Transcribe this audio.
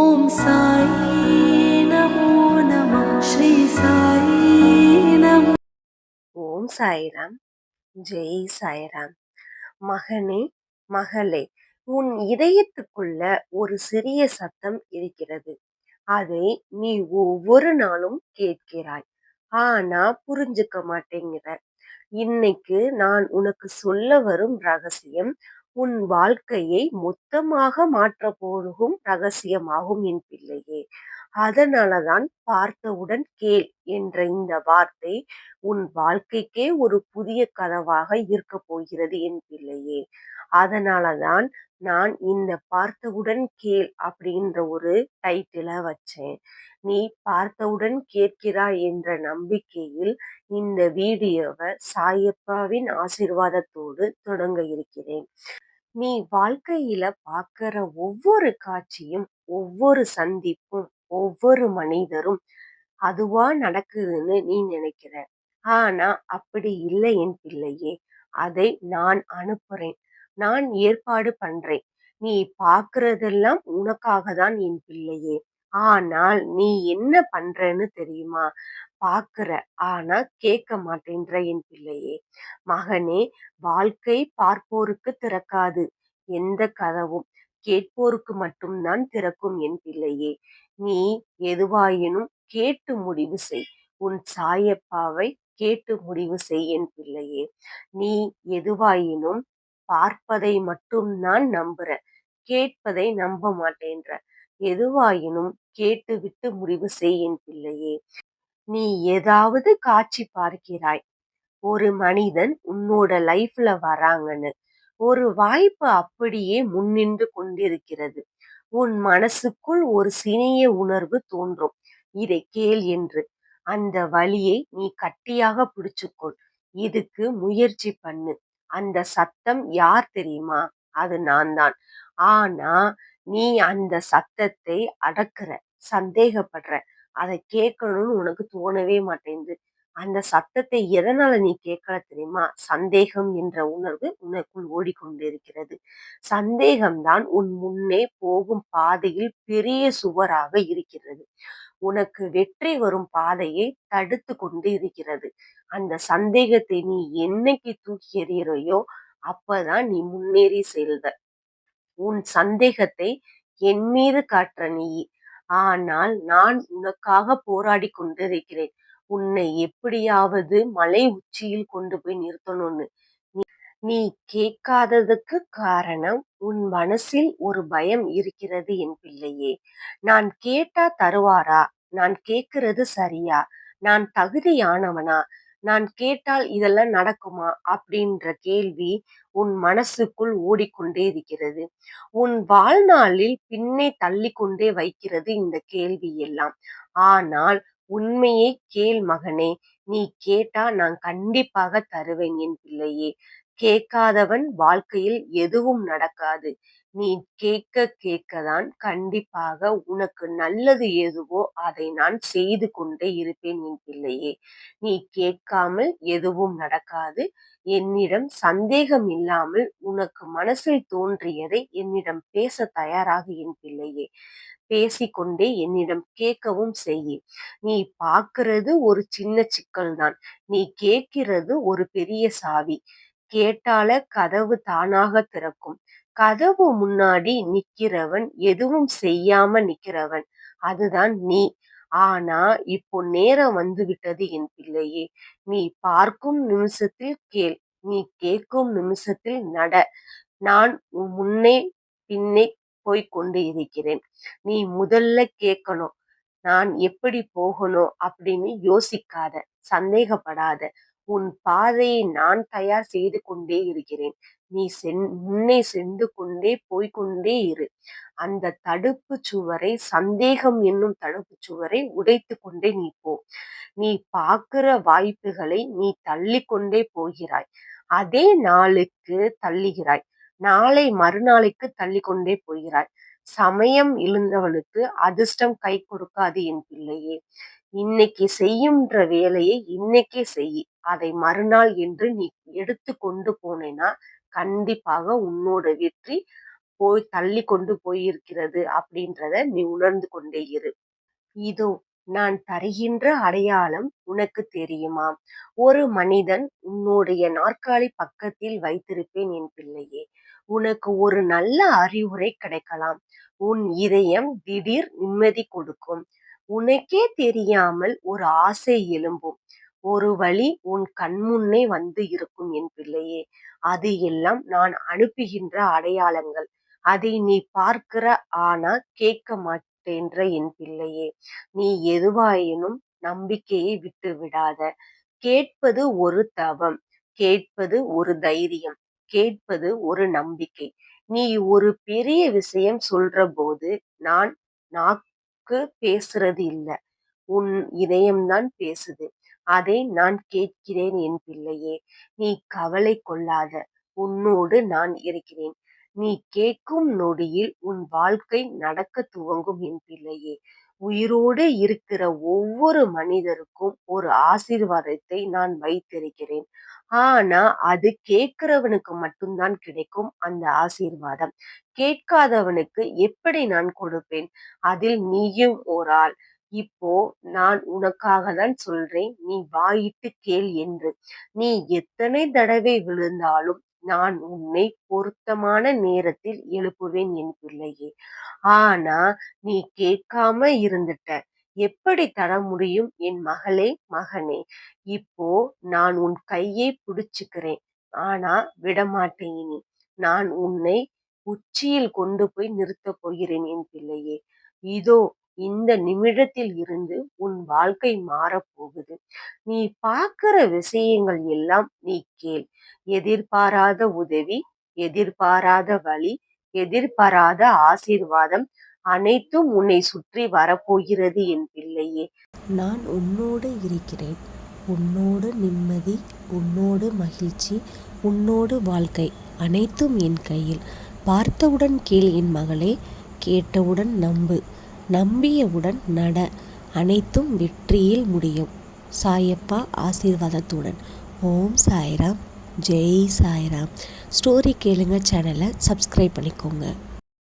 ஓம் சாயி நமோ நம ஸ்ரீ சாயி நமோ. ஓம் சாய்ராம். ஜெய் சாய்ராம். மகனே, மகளே, உன் இதயத்துக்குள்ள ஒரு சிறிய சத்தம் இருக்கிறது. அதை நீ ஒவ்வொரு நாளும் கேட்கிறாய். ஆனா புரிஞ்சுக்க மாட்டேங்கிற. இன்னைக்கு நான் உனக்கு சொல்ல வரும் ரகசியம் உன் வாழ்க்கையை மொத்தமாக மாற்ற போகும் ரகசியமாகும் என் பிள்ளையே. அதனாலதான் பார்த்தவுடன் கேள் என்ற இந்த வார்த்தை உன் வாழ்க்கைக்கே ஒரு புதிய கதவாக இருக்க போகிறது என் பிள்ளையே. அதனாலதான் நான் இந்த பார்த்தவுடன் கேள் அப்படின்ற ஒரு டைட்டில வச்சேன். நீ பார்த்தவுடன் கேட்கிறாய் என்ற நம்பிக்கையில் இந்த வீடியோவை சாயப்பாவின் ஆசீர்வாதத்தோடு தொடங்க இருக்கிறேன். நீ வாழ்க்கையில பார்க்கிற ஒவ்வொரு காட்சியும், ஒவ்வொரு சந்திப்பும், ஒவ்வொரு மனிதரும் அதுவா நடக்குதுன்னு நீ நினைக்கிற. ஆனா அப்படி இல்லை என் பிள்ளையே. அதை நான் அனுப்புறேன். நான் ஏற்பாடு பண்றேன். நீ பார்க்கிறதெல்லாம் உனக்காக தான் என் பிள்ளையே. ஆனால் நீ என்ன பண்றன்னு தெரியுமா? பார்க்கிற, ஆனா கேட்க மாட்டேன்ற என் பிள்ளையே. மகனே, வாழ்க்கை பார்ப்போருக்கு திறக்காது எந்த கதவும், கேட்போருக்கு மட்டும்தான் திறக்கும் என் பிள்ளையே. நீ எதுவாயினும் கேட்டு முடிவு செய். உன் சாயப்பாவை கேட்டு முடிவு செய் என் பிள்ளையே. நீ எதுவாயினும் பார்ப்பதை மட்டும்தான் நம்புற, கேட்பதை நம்ப மாட்டேன்ற. எதுவாயினும் கேட்டுவிட்டு முடிவு செய் என் பிள்ளையே. நீ ஏதாவது காட்சி பார்க்கிறாய், ஒரு மனிதன் உன்னோட லைஃப்ல வராங்கன்னு, ஒரு வாய்ப்பு அப்படியே முன்னின்று கொண்டிருக்கிறது. உன் மனசுக்குள் ஒரு சிறிய உணர்வு தோன்றும், இதை கேள் என்று. அந்த வலியை நீ கட்டியாக பிடிச்சுக்கொள். இதுக்கு முயற்சி பண்ணு. அந்த சத்தம் யார் தெரியுமா? அது நான் தான். ஆனா நீ அந்த சத்தத்தை அடக்குற, சந்தேகப்படுற, அதை கேட்கணும்னு உனக்கு தோணவே மாட்டேங்குது. அந்த சத்தத்தை எதனால நீ கேட்கல தெரியுமா? சந்தேகம் என்ற உணர்வு உனக்குள் ஓடிக்கொண்டிருக்கிறது. சந்தேகம்தான் உன் முன்னே போகும் பாதையில் பெரிய சுவராக இருக்கிறது. உனக்கு வெற்றி வரும் பாதையை தடுத்து கொண்டு இருக்கிறது. அந்த சந்தேகத்தை நீ என்னைக்கு தூக்கி எறியறையோ அப்பதான் நீ முன்னேறி செல்வ. உன் சந்தேகத்தை என் மீது காட்டுற நீ. ஆனால் நான் உனக்காக போராடி கொண்டிருக்கிறேன். உன்னை எப்படியாவது மலை உச்சியில் கொண்டு போய் நிறுத்தணும்னு. நீ கேட்காததுக்கு காரணம் உன் மனசில் ஒரு பயம் இருக்கிறது என் பிள்ளையே. நான் கேட்டா தருவாரா? நான் கேட்கிறது சரியா? நான் தகுதியானவனா? நான் கேட்டால் இதெல்லாம் நடக்குமா? அப்படின்ற கேள்வி உன் மனசுக்குள் ஓடிக்கொண்டே இருக்கிறது. உன் வாழ்நாளில் பின்னே தள்ளிக்கொண்டே வைக்கிறது இந்த கேள்வி எல்லாம். ஆனால் உண்மையை கேள் மகனே. நீ கேட்டா நான் கண்டிப்பாக தருவேன் என் பிள்ளையே. கேட்காதவன் வாழ்க்கையில் எதுவும் நடக்காது. நீ கேட்க கேட்கதான் கண்டிப்பாக உனக்கு நல்லது எதுவோ அதை நான் செய்து கொண்டே இருப்பேன் என் பிள்ளையே. நீ கேட்காமல் எதுவும் நடக்காது. என்னிடம் சந்தேகம் இல்லாமல் உனக்கு மனசில் தோன்றியதை என்னிடம் பேச தயாராக என் பிள்ளையே. பேசிக்கொண்டே என்னிடம் கேட்கவும் செய். நீ பார்க்கிறது ஒரு சின்ன சிக்கல்தான். நீ கேட்கிறது ஒரு பெரிய சாவி. கேட்டால கதவு தானாக திறக்கும். கதவு முன்னாடி நிக்கிறவன், எதுவும் செய்யாம நிக்கிறவன், அதுதான் நீ. ஆனா இப்போ நேரம் வந்து விட்டது என் பிள்ளையே. நீ பார்க்கும் நிமிஷத்தில் கேள், நீ கேட்கும் நிமிஷத்தில் நட. நான் உன் முன்னே பின்னே போய்க் கொண்டு இருக்கிறேன். நீ முதல்ல கேட்கணும். நான் எப்படி போகணும் அப்படின்னு யோசிக்காத, சந்தேகப்படாத. உன் பாதையை நான் தயார் செய்து கொண்டே இருக்கிறேன். நீ முன்னே சென்று கொண்டே போய்க்கொண்டே இரு. அந்த தடுப்பு சுவரை, சந்தேகம் என்னும் தடுப்பு சுவரை உடைத்து கொண்டே நீ போ. நீ பார்க்கிற வாய்ப்புகளை நீ தள்ளிக்கொண்டே போகிறாய். அதே நாளுக்கு தள்ளுகிறாய். நாளை மறுநாளைக்கு தள்ளிக்கொண்டே போகிறாய். சமயம் இழந்தவனுக்கு அதிர்ஷ்டம் கை கொடுக்காது என் பிள்ளையே. இன்னைக்கு செய்யுன்ற வேலையை இன்னைக்கே செய். அதை மறுநாள் என்று நீ எடுத்து கொண்டு போனேன்னா கண்டிப்பாக உன்னோட வெற்றி போய் தள்ளி கொண்டு போயிருக்கிறது அப்படின்றத நீ உணர்ந்து கொண்டே இரு. இதோ நான் தருகின்ற அடையாளம் உனக்கு தெரியுமா? ஒரு மனிதன் உன்னுடைய நாற்காலி பக்கத்தில் வைத்திருப்பேன் என் பிள்ளையே. உனக்கு ஒரு நல்ல அறிவுரை கிடைக்கலாம். உன் இதயம் திடீர் நிம்மதி கொடுக்கும். உனக்கே தெரியாமல் ஒரு ஆசை எழும்பும். ஒரு வழி உன் கண்முன்னே வந்து இருக்கும் என் பிள்ளையே. அது எல்லாம் நான் அனுப்புகின்ற அடையாளங்கள். அதை நீ பார்க்கிற, ஆனா கேட்க மாட்டேன்ற என் பிள்ளையே. நீ எதுவாயினும் நம்பிக்கையை விட்டு விடாத. கேட்பது ஒரு தவம், கேட்பது ஒரு தைரியம், கேட்பது ஒரு நம்பிக்கை. நீ ஒரு பெரிய விஷயம் சொல்றபோது நான் நாக்கு பேசுறது இல்ல, உன் இதயம்தான் பேசுது. அதை நான் கேட்கிறேன் என் பிள்ளையே. நீ கவலை கொள்ளாத. உன்னோடு நான் இருக்கிறேன். நீ கேட்கும் நொடியில் உன் வாழ்க்கை நடக்கத் துவங்கும் என் பிள்ளையே. உயிரோடு இருக்கிற ஒவ்வொரு மனிதருக்கும் ஒரு ஆசீர்வாதத்தை நான் வைத்திருக்கிறேன். ஆனா அது கேட்கிறவனுக்கு மட்டும்தான் கிடைக்கும் அந்த ஆசீர்வாதம். கேட்காதவனுக்கு எப்படி நான் கொடுப்பேன்? அதில் நீயும் ஒரு ஆள். இப்போ நான் உனக்காக தான் சொல்றேன், நீ வாயிட்டு கேள் என்று. நீ எத்தனை தடவை விழுந்தாலும் நான் உன்னை பொருத்தமான நேரத்தில் எழுப்புவேன் என் பிள்ளையே. ஆனா நீ கேட்காம இருந்துட்ட. எப்படி தர முடியும் என் மகளே, மகனே? இப்போ நான் உன் கையை பிடிச்சுக்கிறேன். ஆனா விடமாட்டேன் இனி. நான் உன்னை உச்சியில் கொண்டு போய் நிறுத்தப் போகிறேன் என் பிள்ளையே. இதோ இந்த நிமிடத்தில் இருந்து உன் வாழ்க்கை மாறப்போகுது. நீ பார்க்கிற விஷயங்கள் எல்லாம் நீ கேள். எதிர்பாராத உதவி, எதிர்பாராத வழி, எதிர்பாராத ஆசீர்வாதம் அனைத்தும் உன்னை சுற்றி வரப்போகிறது என் பிள்ளையே. நான் உன்னோடு இருக்கிறேன். உன்னோடு நிம்மதி, உன்னோடு மகிழ்ச்சி, உன்னோடு வாழ்க்கை அனைத்தும் என் கையில். பார்த்தவுடன் கேள் என் மகளே, கேட்டவுடன் நம்பு, நம்பியவுடன் நட. அனைத்தும் வெற்றியில் முடியும். சாயப்பா ஆசீர்வாதத்துடன். ஓம் சாய்ராம், ஜெய் சாய்ராம். ஸ்டோரி கேளுங்க சேனலை சப்ஸ்கிரைப் பண்ணிக்கோங்க.